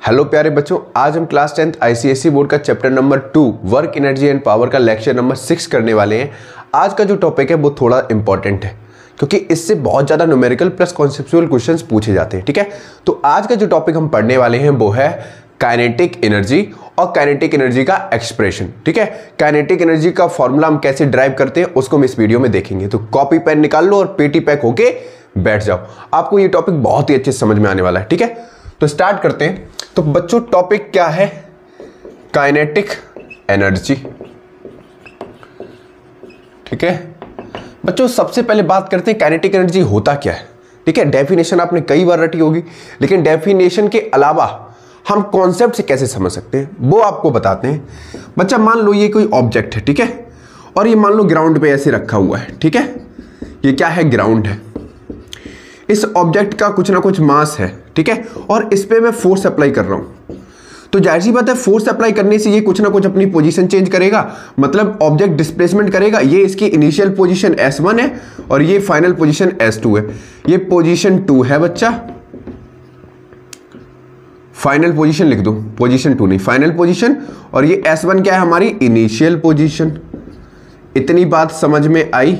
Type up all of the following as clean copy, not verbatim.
Hello प्यारे बच्चों, आज हम क्लास 10th आईसीएसई बोर्ड का chapter number 2 work energy and power का लेक्चर नंबर 6 करने वाले हैं। आज का जो टॉपिक है वो थोड़ा इंपॉर्टेंट है क्योंकि इससे बहुत ज़्यादा न्यूमेरिकल प्लस कॉन्सेप्चुअल क्वेश्चंस पूछे जाते हैं। ठीक है, तो आज का जो टॉपिक हम पढ़ने वाले हैं वो है काइनेटिक एनर्जी और काइनेटिक एनर्जी का एक्सप्रेशन। ठीक है, काइनेटिक एनर्जी का फॉर्मूला हम कैसे ड्राइव करते हैं उसको हम इस वीडियो में देखेंगे। तो कॉपी पेन निकाल लो और पेटी पैक होके बैठ जाओ, आपको ये टॉपिक बहुत ही अच्छे से समझ में आने वाला है। ठीक है, तो स्टार्ट करते हैं। तो बच्चों टॉपिक क्या है? Kinetic energy. ठीक है बच्चों, सबसे पहले बात करते हैं काइनेटिक एनर्जी होता क्या है। ठीक है, डेफिनेशन आपने कई बार रटी होगी, लेकिन डेफिनेशन के अलावा हम कॉन्सेप्ट से कैसे समझ सकते हैं वो आपको बताते हैं। बच्चा मान लो ये कोई ऑब्जेक्ट है, ठीक है, और ये मान लो ग्राउंड पे ऐसे रखा हुआ है। ठीक है, ये क्या है? ग्राउंड है। इस ऑब्जेक्ट का कुछ ना कुछ मास है, ठीक है, और इस पे मैं फोर्स अप्लाई कर रहा हूं। तो जाहिर सी बात है फोर्स अप्लाई करने से ये कुछ ना कुछ अपनी पोजीशन चेंज करेगा, मतलब ऑब्जेक्ट डिस्प्लेसमेंट करेगा। ये इसकी इनिशियल पोजीशन S1 है और ये फाइनल पोजीशन S2 है। ये पोजीशन 2 है बच्चा, फाइनल पोजीशन लिख दो, पोजीशन 2 नहीं फाइनल पोजीशन, और ये S1 क्या है? हमारी इनिशियल पोजीशन। इतनी बात समझ में आई?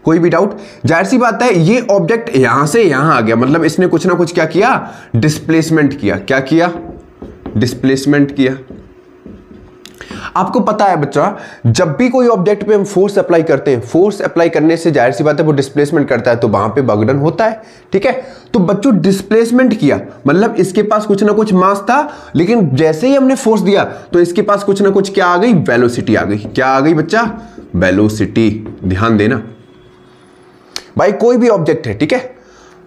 कोई भी डाउट? जाहिर सी बात है ये ऑब्जेक्ट यहां से यहां आ गया, मतलब इसने कुछ ना कुछ क्या किया? डिस्प्लेसमेंट किया। क्या किया? डिस्प्लेसमेंट किया। आपको पता है बच्चा, जब भी कोई ऑब्जेक्ट पे हम फोर्स अप्लाई करते हैं, फोर्स अप्लाई करने से जाहिर सी बात है वो डिस्प्लेसमेंट करता है, तो वहां पे वर्क डन होता है। ठीक है, तो बच्चों डिस्प्लेसमेंट किया मतलब इसके पास कुछ ना कुछ मास था, लेकिन जैसे ही हमने फोर्स दिया तो इसके पास कुछ ना कुछ क्या आ गई? वेलोसिटी आ गई। क्या आ गई बच्चा? वेलोसिटी। ध्यान देना भाई, कोई भी ऑब्जेक्ट है, ठीक है,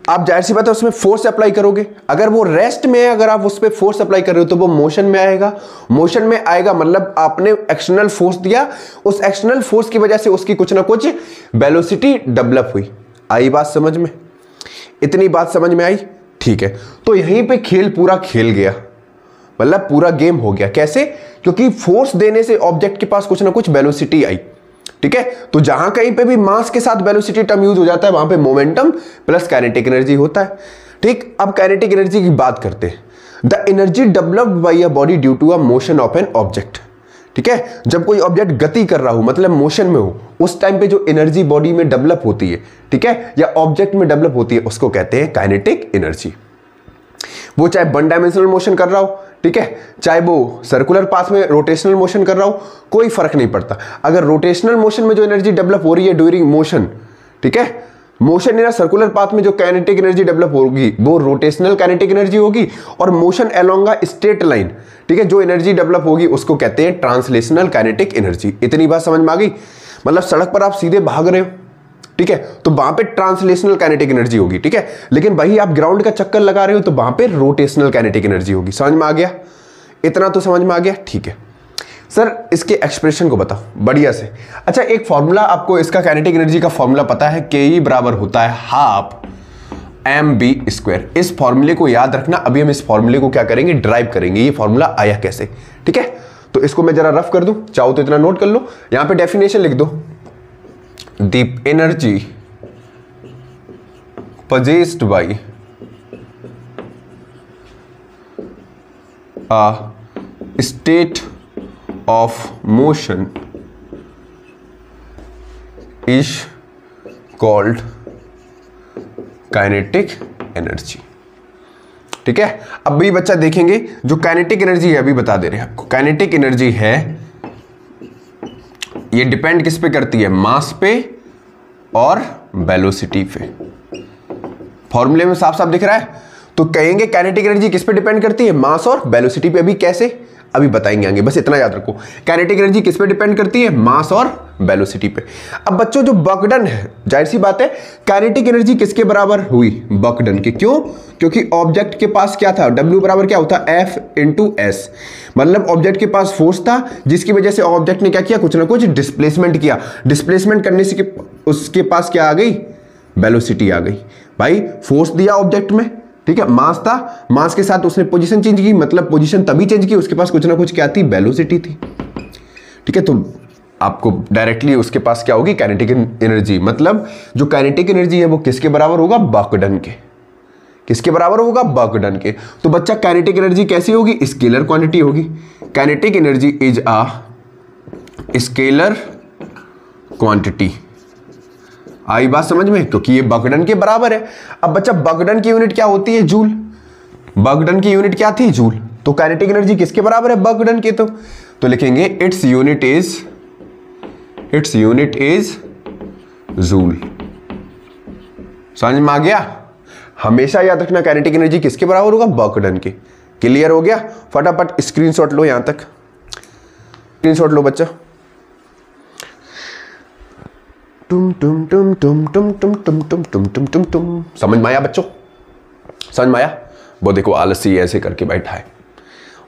आप जाहिर सी बात है उसमें फोर्स अप्लाई करोगे। अगर वो रेस्ट में है, अगर आप उस पर फोर्स अप्लाई कर रहे हो तो वो मोशन में आएगा। मोशन में आएगा मतलब आपने एक्सटर्नल फोर्स दिया, उस एक्सटर्नल फोर्स की वजह से उसकी कुछ ना कुछ वेलोसिटी डेवलप हुई। आई बात समझ में? इतनी बात समझ में आई? ठीक है, तो यहीं पे खेल पूरा खेल गया, मतलब पूरा गेम हो गया। कैसे? क्योंकि फोर्स देने से ऑब्जेक्ट के पास कुछ ना कुछ वेलोसिटी आई। ठीक है, तो जहां कहीं पे भी मास के साथ वेलोसिटी टर्म यूज हो जाता है वहां पे मोमेंटम प्लस काइनेटिक एनर्जी होता है। ठीक, अब काइनेटिक एनर्जी की बात करते हैं। The energy developed by a body due to a motion of an object. ठीक है, जब कोई ऑब्जेक्ट गति कर रहा हो, मतलब मोशन में हो, उस टाइम पे जो एनर्जी बॉडी में डेवलप होती है, ठीक है, या ऑब्जेक्ट में डेवलप होती है, उसको कहते हैं काइनेटिक एनर्जी। वो चाहे वन डायमेंशनल मोशन कर रहा हो, ठीक है, चाहे वो सर्कुलर पाथ में रोटेशनल मोशन कर रहा हो, कोई फर्क नहीं पड़ता। अगर रोटेशनल मोशन में जो एनर्जी डेवलप हो रही है ड्यूरिंग मोशन, ठीक है, मोशन इन सर्कुलर पाथ में जो काइनेटिक एनर्जी डेवलप होगी वो रोटेशनल काइनेटिक एनर्जी होगी, और motion along a straight line, ठीक है, जो एनर्जी डेवलप होगी उसको कहते हैं ट्रांसलेशनल काइनेटिक एनर्जी। इतनी बात समझ में आ गई? मतलब सड़क पर आप सीधे भाग रहे हो, ठीक है, तो वहां पे ट्रांसलेशनल काइनेटिक एनर्जी होगी, ठीक है, लेकिन वही आप ग्राउंड का चक्कर लगा रहे हो तो वहां पे रोटेशनल काइनेटिक एनर्जी होगी। समझ में आ गया? इतना तो समझ में आ गया? ठीक है सर, इसके एक्सप्रेशन को बताओ बढ़िया से। अच्छा, एक फॉर्मूला आपको इसका काइनेटिक एनर्जी का फॉर्मूला पता है, के बराबर होता है हाफ mv²। इस फॉर्मूले को याद रखना। अभी हम इस फॉर्मूले को क्या करेंगे? ड्राइव करेंगे। ये फॉर्मूला आया कैसे? ठीक है, तो इसको मैं जरा रफ कर दूं, चाहो तो इतना नोट कर लो। यहां पे डेफिनेशन लिख दो, the energy possessed by a state of motion is called kinetic energy। ठीक है, अब भी बच्चा देखेंगे जो काइनेटिक एनर्जी है, अभी बता दे रहे हैं आपको। काइनेटिक एनर्जी है, ये डिपेंड किस पे करती है? मास पे और वेलोसिटी पे। फॉर्मूले में साफ साफ दिख रहा है, तो कहेंगे काइनेटिक एनर्जी किस पे डिपेंड करती है? मास और वेलोसिटी पे। अभी कैसे? अभी बताएंगे आगे, बस इतना याद रखो। काइनेटिक एनर्जी किस पे डिपेंड करती है? मास और वेलोसिटी पे। अब बच्चों जो वर्क डन है, जाहिर सी बात है काइनेटिक एनर्जी किसके बराबर हुई? वर्क डन के। क्यों? क्योंकि ऑब्जेक्ट के पास क्या था? W बराबर क्या होता है? F × S। मतलब ऑब्जेक्ट के पास फोर्स था जिसकी वजह से ऑब्जेक्ट ने क्या किया? कुछ ना कुछ डिस्प्लेसमेंट किया। डिस्प्लेसमेंट करने से उसके पास क्या आ गई? वेलोसिटी आ गई। भाई फोर्स दिया ऑब्जेक्ट में, ठीक है, मास था, मास के साथ उसने पोजीशन चेंज की, मतलब पोजीशन तभी चेंज की उसके पास कुछ ना कुछ क्या थी? वेलोसिटी थी। ठीक है, तो आपको डायरेक्टली उसके पास क्या होगी? Kinetic energy. मतलब जो काइनेटिक एनर्जी है वो किसके बराबर होगा? वर्क डन के। किसके बराबर होगा? वर्क डन के। तो बच्चा काइनेटिक एनर्जी कैसी होगी? स्केलर क्वांटिटी होगी। Kinetic energy is a scalar quantity. आई बात समझ में? क्योंकि ये वर्क डन के बराबर है। अब बच्चा वर्क डन की यूनिट क्या होती है? जूल। वर्क डन की यूनिट क्या थी? जूल। तो काइनेटिक एनर्जी किसके बराबर है? वर्क डन के। तो लिखेंगे इट्स यूनिट इज जूल। समझ में आ गया? हमेशा याद रखना काइनेटिक एनर्जी किसके बराबर होगा? वर्क डन के। क्लियर हो गया? फटाफट स्क्रीनशॉट लो, यहां तक स्क्रीनशॉट लो बच्चा। टुम टुम टुम टुम टुम टुम टुम टुम टुम टुम टुम टुम। समझ में आया बच्चों? समझ में आया? वो देखो आलसी ऐसे करके बैठा है।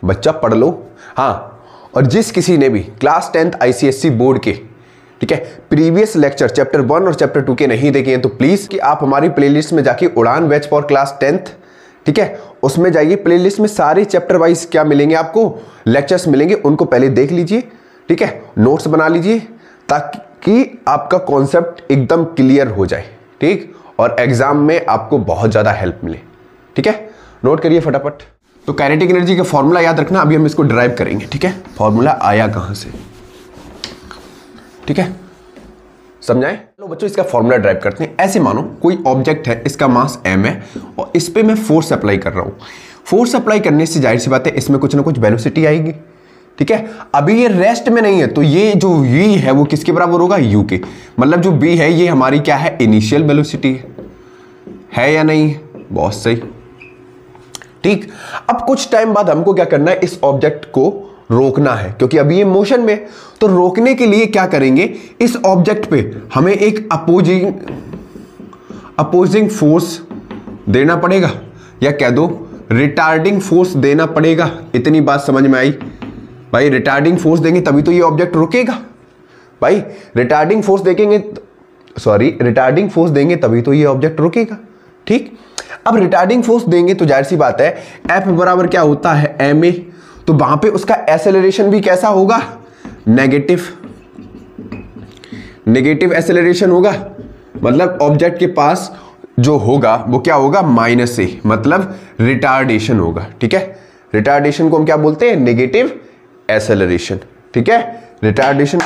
बच्चा पढ़ लो। हाँ, और जिस किसी ने भी क्लास 10th ICSE बोर्ड के, ठीक है, प्रीवियस लेक्चर चैप्टर 1 और चैप्टर 2 के नहीं देखे हैं तो प्लीज कि आप हमारी प्लेलिस्ट में जाके उड़ान बैच फॉर क्लास 10th, ठीक है, उसमें जाइए। प्लेलिस्ट में सारे चैप्टर वाइज क्या मिलेंगे आपको? लेक्चर्स मिलेंगे, उनको पहले देख लीजिए, ठीक है, नोट्स बना लीजिए ताकि आपका कॉन्सेप्ट एकदम क्लियर हो जाए, ठीक, और एग्जाम में आपको बहुत ज्यादा हेल्प मिले। ठीक है, नोट करिए फटाफट। तो काइनेटिक एनर्जी का फॉर्मूला याद रखना, अभी हम इसको ड्राइव करेंगे। ठीक है, फॉर्मूला आया कहां से? ठीक है, समझाएं? चलो बच्चों, इसका फॉर्मूला ड्राइव करते हैं। ऐसे मानो कोई ऑब्जेक्ट है, इसका मास m है और इस पे मैं फोर्स अप्लाई कर रहा हूं। फोर्स अप्लाई करने से जाहिर सी बात है इसमें कुछ ना कुछ वेलोसिटी आएगी। ठीक है, अभी ये रेस्ट में नहीं है तो ये जो v है वो किसके बराबर होगा? u के। मतलब जो v है ये हमारी क्या है? इनिशियल वेलोसिटी है या नहीं? बहुत सही। ठीक, अब कुछ टाइम बाद हमको क्या करना है? इस ऑब्जेक्ट को रोकना है क्योंकि अभी ये मोशन में। तो रोकने के लिए क्या करेंगे? इस ऑब्जेक्ट पे हमें एक अपोजिंग फोर्स देना पड़ेगा, या कह दो रिटार्डिंग फोर्स देना पड़ेगा। इतनी बात समझ में आई? भाई रिटार्डिंग फोर्स देंगे तभी तो ये ऑब्जेक्ट रुकेगा। भाई रिटार्डिंग फोर्स देंगे तभी तो ये ऑब्जेक्ट रुकेगा। ठीक, अब रिटार्डिंग फोर्स देंगे तो जाहिर सी बात है F बराबर क्या होता है? ma। तो वहां पे उसका एक्सेलरेशन भी कैसा होगा? नेगेटिव एक्सेलरेशन होगा। मतलब ऑब्जेक्ट के पास जो होगा वो क्या होगा? -a, मतलब रिटार्डेशन होगा। ठीक है, रिटार्डेशन को हम क्या बोलते हैं? Negative acceleration. ठीक है, रिटार्डेशन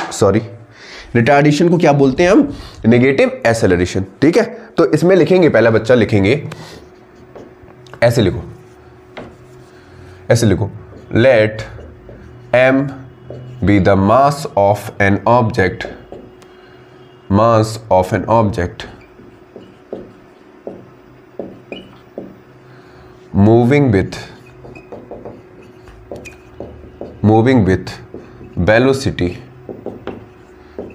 को क्या बोलते हैं हम? Negative acceleration. ठीक है, तो इसमें लिखेंगे, पहला बच्चा लिखेंगे, ऐसे लिखो, late m be the mass of an object moving with velocity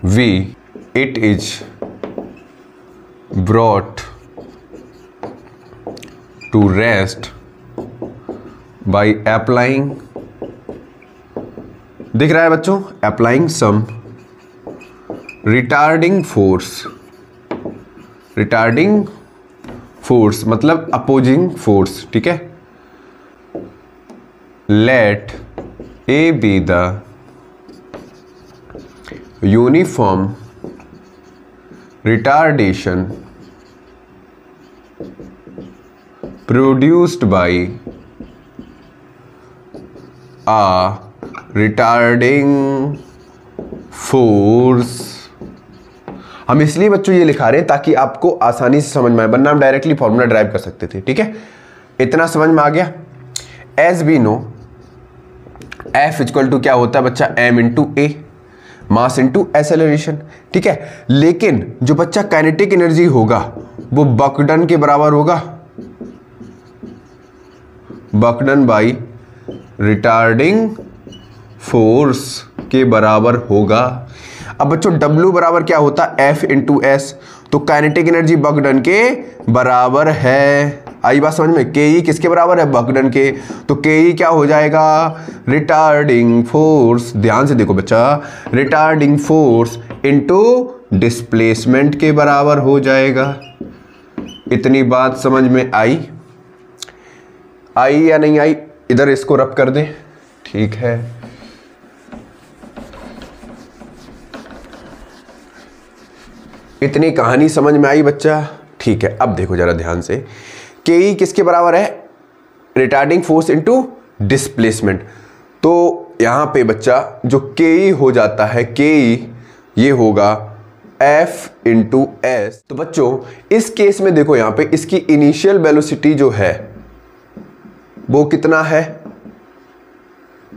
v. It is brought to rest by applying, दिख रहा है बच्चों? अप्लाइंग सम रिटार्डिंग फोर्स मतलब अपोजिंग फोर्स। ठीक है, let a be the uniform retardation produced by a retarding force. हम इसलिए बच्चों ये लिखा रहे हैं ताकि आपको आसानी से समझ में आए, वरना हम डायरेक्टली फॉर्मूला ड्राइव कर सकते थे। ठीक है, इतना समझ में आ गया? As we know F equal to क्या होता है बच्चा? m into a, mass into acceleration. ठीक है, लेकिन जो बच्चा काइनेटिक एनर्जी होगा वो वर्क डन के बराबर होगा, work done by retarding force के बराबर होगा। अब बच्चों W बराबर क्या होता है? F into S. तो काइनेटिक एनर्जी वर्क डन के बराबर है। आई बात समझ में? के किसके बराबर है? वर्क डन के। तो के क्या हो जाएगा? Retarding force. ध्यान से देखो बच्चा, रिटार्डिंग फोर्स इंटू डिस्प्लेसमेंट के बराबर हो जाएगा। इतनी बात समझ में आई या नहीं आई? इधर इसको रब कर दें। ठीक है, इतनी कहानी समझ में आई बच्चा? ठीक है, अब देखो जरा ध्यान से के किसके बराबर है, रिटार्डिंग फोर्स इनटू डिस्प्लेसमेंट। तो यहां पे बच्चा जो के हो जाता है, के ये होगा F इंटू एस। तो बच्चों इस केस में देखो यहां पे इसकी इनिशियल वेलोसिटी जो है वो कितना है,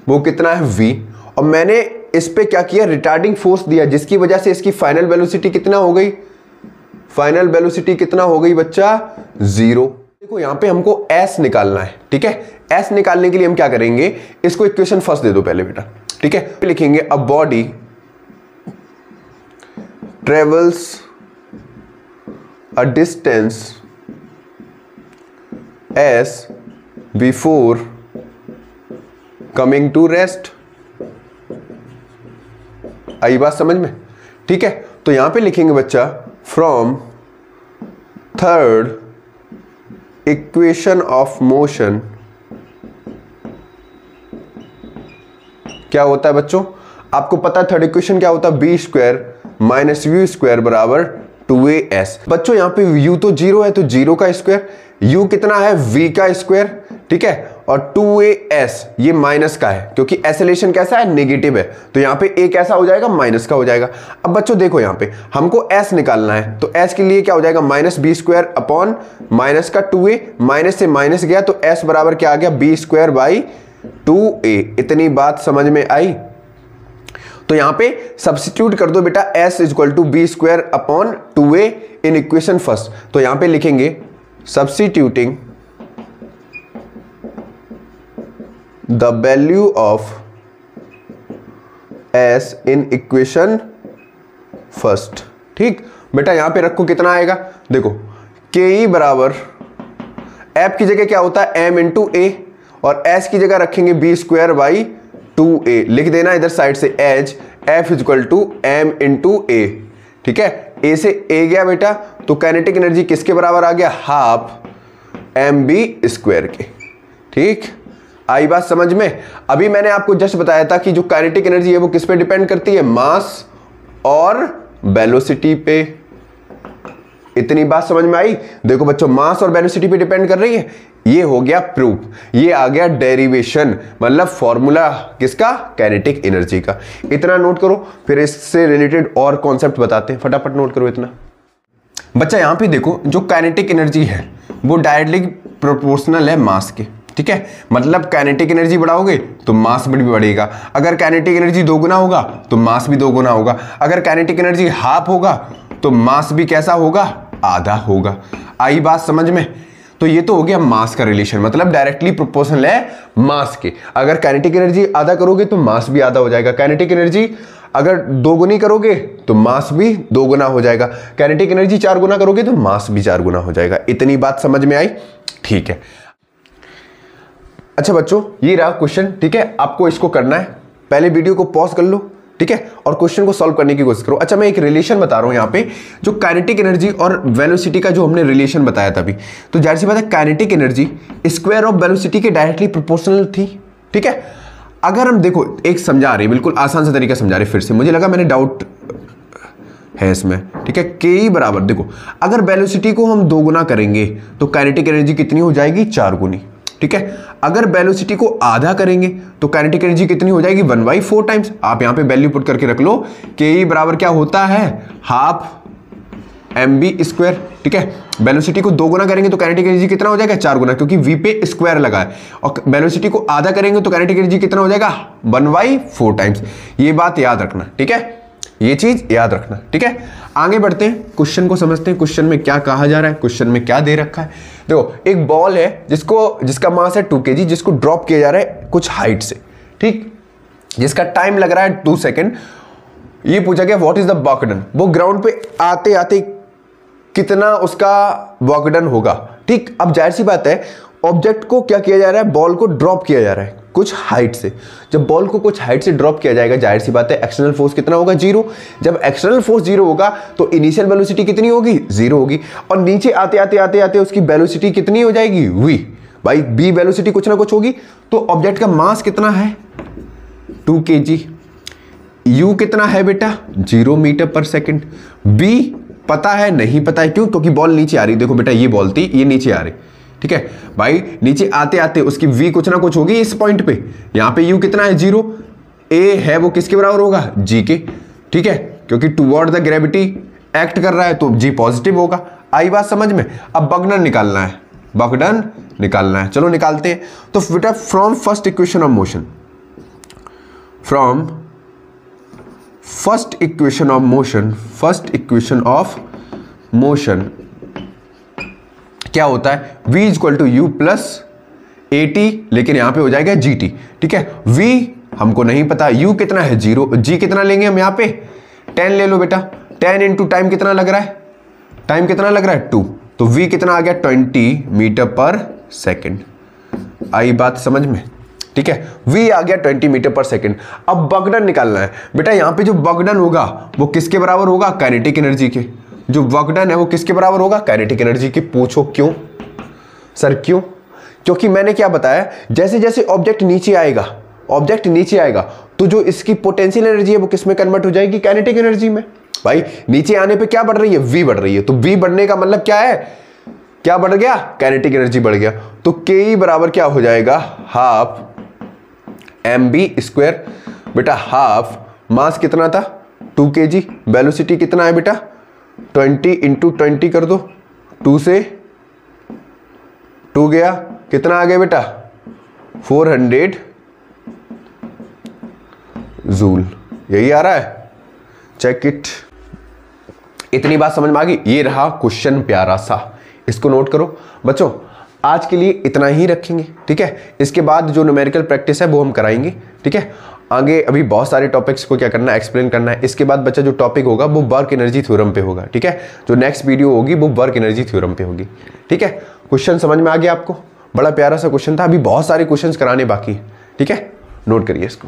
वो कितना है v, और मैंने इस पे क्या किया, रिटार्डिंग फोर्स दिया, जिसकी वजह से इसकी फाइनल वेलोसिटी कितना हो गई, फाइनल वेलोसिटी कितना हो गई बच्चा, 0। देखो यहां पे हमको s निकालना है, ठीक है। s निकालने के लिए हम क्या करेंगे, इसको इक्वेशन फर्स्ट दे दो पहले बेटा, ठीक है। लिखेंगे a body travels a distance s before coming to rest. आई बात समझ में, ठीक है। तो यहां पे लिखेंगे बच्चा from third equation of motion, क्या होता है बच्चों, आपको पता है थर्ड इक्वेशन क्या होता है, v square minus u square बराबर 2as। बच्चों यहां पे u तो 0 है, तो 0 का स्क्वायर, u कितना है, v का स्क्वायर, ठीक है, और 2as ये माइनस का है क्योंकि एसेलेरेशन कैसा है, नेगेटिव है, तो यहां पे a कैसा हो जाएगा, माइनस का हो जाएगा। अब बच्चों देखो यहां पे हमको s निकालना है, तो s के लिए क्या हो जाएगा, minus v square upon minus का 2a, माइनस से माइनस गया तो s बराबर क्या आ गया, बी स्क्वायर बाई 2a। इतनी बात समझ में आई। तो यहां पे सब्स्टिट्यूट कर दो बेटा, s equal to v square upon 2a in equation first. तो यहां पे लिखेंगे substituting the value of s in equation first, ठीक बेटा। यहां पे रखो कितना आएगा, देखो के बराबर f की जगह क्या होता है, m इंटू ए, और s की जगह रखेंगे बी स्क्वायर बाई 2a। लिख देना इधर साइड से as f equal to m into a, ठीक है। a से a गया बेटा, तो काइनेटिक एनर्जी किसके बराबर आ गया, हाफ mb स्क्वायर के, ठीक। आई बात समझ में। अभी मैंने आपको जस्ट बताया था कि जो काइनेटिक एनर्जी है वो किस पे डिपेंड करती है, मास और वेलोसिटी पे। इतनी बात समझ में आई। देखो बच्चों मास और वेलोसिटी पे डिपेंड कर रही है, ये हो गया प्रूफ, ये आ गया डेरिवेशन, मतलब फॉर्मूला किसका, काइनेटिक एनर्जी का। इतना नोट करो, फिर इससे रिलेटेड और कॉन्सेप्ट बताते हैं, फटाफट नोट करो इतना। बच्चा यहां पे देखो जो काइनेटिक एनर्जी है वो डायरेक्टली प्रोपोर्शनल है मास के, ठीक है। मतलब काइनेटिक एनर्जी बढ़ाओगे तो मास भी बढ़ेगा, अगर काइनेटिक एनर्जी दोगुना होगा तो मास भी दोगुना होगा, अगर काइनेटिक एनर्जी हाफ होगा तो मास भी कैसा होगा, आधा होगा। आई बात समझ में। तो ये तो हो गया मास का रिलेशन, मतलब डायरेक्टली प्रोपोर्शनल है मास के। अगर काइनेटिक एनर्जी आधा करोगे तो मास भी आधा हो जाएगा, काइनेटिक एनर्जी अगर दोगुनी करोगे तो मास भी दोगुना हो जाएगा, काइनेटिक एनर्जी 4 गुना करोगे तो मास भी 4 गुना हो जाएगा। इतनी बात समझ में आई, ठीक है। अच्छा बच्चों ये रहा क्वेश्चन, ठीक है। आपको इसको करना है, पहले वीडियो को पॉज कर लो, ठीक है, और क्वेश्चन को सॉल्व करने की कोशिश करो। अच्छा मैं एक रिलेशन बता रहा हूं यहां पे, जो काइनेटिक एनर्जी और वेलोसिटी का जो हमने रिलेशन बताया था अभी, तो जाहिर सी बात है kinetic energy square of velocity के डायरेक्टली प्रोपोर्शनल थी, ठीक है। अगर हम देखो एक समझा रहे, बिल्कुल आसान सा तरीका समझा रहे, फिर से मुझे लगा मैंने डाउट है इसमें, ठीक है। के बराबर देखो अगर वेलोसिटी को हम दोगुना करेंगे तो काइनेटिक एनर्जी कितनी हो जाएगी, 4 गुनी, ठीक है। अगर वेलोसिटी को आधा करेंगे तो काइनेटिक एनर्जी कितनी हो जाएगी, 1/4 टाइम्स। आप यहां पे वैल्यू पुट करके रख लो, के बराबर क्या होता है, हाफ mb स्क्वायर, ठीक है। वेलोसिटी को 2 गुना करेंगे तो काइनेटिक एनर्जी कितना हो जाएगा, 4 गुना, क्योंकि v पे स्क्वायर लगा है, और वेलोसिटी को आधा करेंगे तो काइनेटिक एनर्जी कितना हो जाएगा, 1/4 टाइम्स। ये बात याद रखना, ठीक है, ये चीज याद रखना, ठीक है। आगे बढ़ते हैं, क्वेश्चन को समझते हैं, क्वेश्चन में क्या कहा जा रहा है, क्वेश्चन में क्या दे रखा है। देखो एक बॉल है जिसका मास है 2 kg, जिसको ड्रॉप किया जा रहा है कुछ हाइट से, ठीक, जिसका टाइम लग रहा है 2 सेकेंड। ये पूछा गया what is the work done, वो ग्राउंड पे आते आते कितना उसका वर्क डन होगा, ठीक। अब जाहिर सी बात है ऑब्जेक्ट को क्या किया जा रहा है, बॉल को ड्रॉप किया जा रहा है कुछ हाइट से। जब बॉल को कुछ हाइट से ड्रॉप किया जाएगा, जाहिर सी बात है एक्सटर्नल फोर्स कितना होगा, 0। जब एक्सटर्नल फोर्स 0 होगा तो इनिशियल वेलोसिटी कितनी होगी, 0 होगी, और नीचे आते आते आते आते उसकी वेलोसिटी कितनी हो जाएगी, v। भाई b वेलोसिटी कुछ ना कुछ होगी, तो ऑब्जेक्ट का मास कितना है, 2 kg। u कितना है बेटा, 0 मीटर पर सेकेंड। b पता है नहीं पता है, क्यों, क्योंकि बॉल नीचे आ रही, देखो बेटा ये बॉल थी, ये नीचे आ रही, ठीक है भाई, नीचे आते आते उसकी v कुछ ना कुछ होगी इस पॉइंट पे। यहां पे u कितना है 0, a है वो किसके बराबर होगा g के, ठीक है, क्योंकि टुवर्ड द ग्रेविटी एक्ट कर रहा है तो g पॉजिटिव होगा। आई बात समझ में। अब बगडन निकालना है, बगडन निकालना है, चलो निकालते हैं। तो बेटा from first equation of motion, from first equation of motion, first equation of motion क्या होता है, v equal to u plus a t, लेकिन यहां पे हो जाएगा जी टी, ठीक है। v हमको नहीं पता, u कितना है 0, g कितना लेंगे हम यहाँ पे 10 ले लो बेटा, 10 इंटू टाइम कितना लग रहा है, टाइम कितना लग रहा है 2, तो v कितना आ गया 20 मीटर पर सेकेंड। आई बात समझ में, ठीक है, v आ गया 20 मीटर पर सेकेंड। अब बगडन निकालना है बेटा, यहां पे जो बगडन होगा वो किसके बराबर होगा, काइनेटिक एनर्जी के। जो बगडन है वो किसके बराबर होगा, काइनेटिक एनर्जी की। पूछो क्यों सर, क्यों? क्योंकि मैंने क्या बताया, जैसे जैसे ऑब्जेक्ट नीचे आएगा, ऑब्जेक्ट नीचे आएगा तो जो इसकी पोटेंशियल एनर्जी है वो किस में कन्वर्ट हो जाएगी, काइनेटिक एनर्जी में। भाई नीचे आने पे क्या बढ़ रही है, v बढ़ रही है, तो v बढ़ने का मतलब क्या है, क्या बढ़ गया, काइनेटिक एनर्जी बढ़ गया। तो ke बराबर क्या हो जाएगा, हाफ mv²। बेटा हाफ, मास कितना था 2 kg, वेलोसिटी कितना है बेटा 20 इंटू 20 कर दो, 2 से 2 गया, कितना आ गया बेटा 400 जूल, यही आ रहा है, चेक इट। इतनी बात समझ में आ गई। ये रहा क्वेश्चन प्यारा सा, इसको नोट करो बच्चों। आज के लिए इतना ही रखेंगे, ठीक है। इसके बाद जो न्यूमेरिकल प्रैक्टिस है वो हम कराएंगे, ठीक है। आगे अभी बहुत सारे टॉपिक्स को क्या करना है, एक्सप्लेन करना है। इसके बाद बच्चा जो टॉपिक होगा वो वर्क एनर्जी थ्योरम पे होगा, ठीक है। जो नेक्स्ट वीडियो होगी वो वर्क एनर्जी थ्योरम पे होगी, ठीक है। क्वेश्चन समझ में आ गया आपको, बड़ा प्यारा सा क्वेश्चन था। अभी बहुत सारे क्वेश्चंस कराने बाकी, ठीक है, नोट करिए इसको।